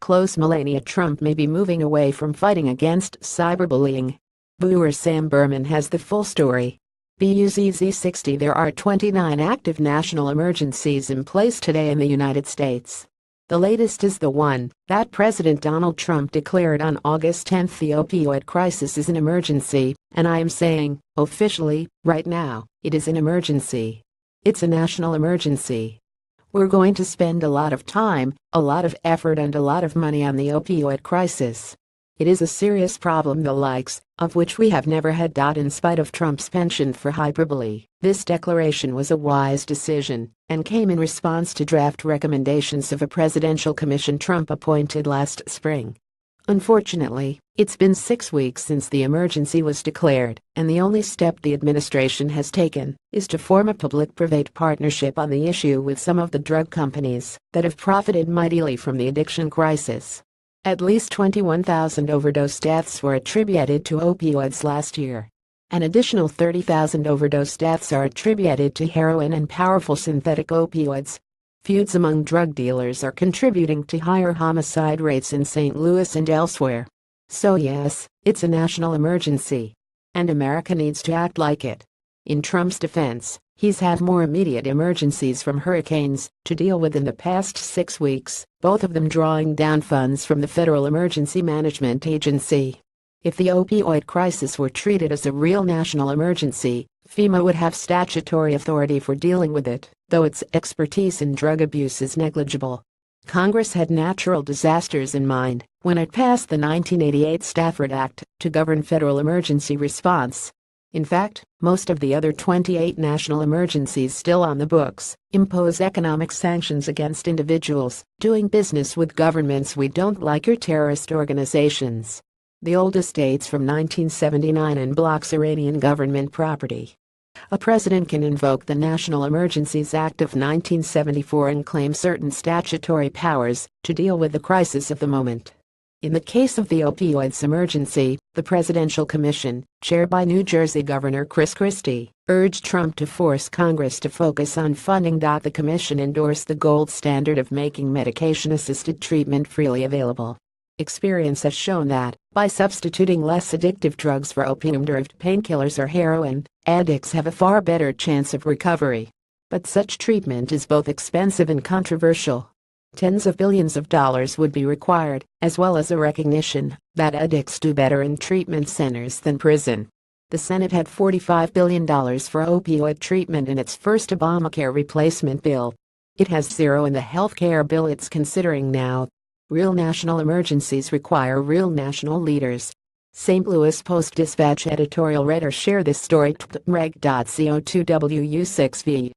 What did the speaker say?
close Melania Trump may be moving away from fighting against cyberbullying. Veuers Sam Berman has the full story. Buzz 60 There are 29 active national emergencies in place today in the United States. The latest is the one that President Donald Trump declared on August 10. The opioid crisis is an emergency, and I am saying, officially, right now, it is an emergency. It's a national emergency. We're going to spend a lot of time, a lot of effort and a lot of money on the opioid crisis. It is a serious problem the likes of which we have never had. In spite of Trump's penchant for hyperbole, this declaration was a wise decision and came in response to draft recommendations of a presidential commission Trump appointed last spring. Unfortunately, it's been 6 weeks since the emergency was declared, and the only step the administration has taken is to form a public-private partnership on the issue with some of the drug companies that have profited mightily from the addiction crisis. At least 21,000 overdose deaths were attributed to opioids last year. An additional 30,000 overdose deaths are attributed to heroin and powerful synthetic opioids. Feuds among drug dealers are contributing to higher homicide rates in St. Louis and elsewhere. So yes, it's a national emergency. And America needs to act like it. In Trump's defense, he's had more immediate emergencies from hurricanes to deal with in the past 6 weeks, both of them drawing down funds from the Federal Emergency Management Agency. If the opioid crisis were treated as a real national emergency, FEMA would have statutory authority for dealing with it, though its expertise in drug abuse is negligible. Congress had natural disasters in mind when it passed the 1988 Stafford Act to govern federal emergency response. In fact, most of the other 28 national emergencies still on the books impose economic sanctions against individuals doing business with governments we don't like or terrorist organizations. The oldest dates from 1979 and blocks Iranian government property. A president can invoke the National Emergencies Act of 1974 and claim certain statutory powers to deal with the crisis of the moment. In the case of the opioids emergency, the Presidential Commission, chaired by New Jersey Governor Chris Christie, urged Trump to force Congress to focus on funding. The commission endorsed the gold standard of making medication-assisted treatment freely available. Experience has shown that, by substituting less addictive drugs for opium-derived painkillers or heroin, addicts have a far better chance of recovery. But such treatment is both expensive and controversial. Tens of billions of dollars would be required, as well as a recognition that addicts do better in treatment centers than prison. The Senate had $45 billion for opioid treatment in its first Obamacare replacement bill. It has zero in the health care bill it's considering now. Real national emergencies require real national leaders. St. Louis Post-Dispatch editorial writer share this story. Reg.co2wu6v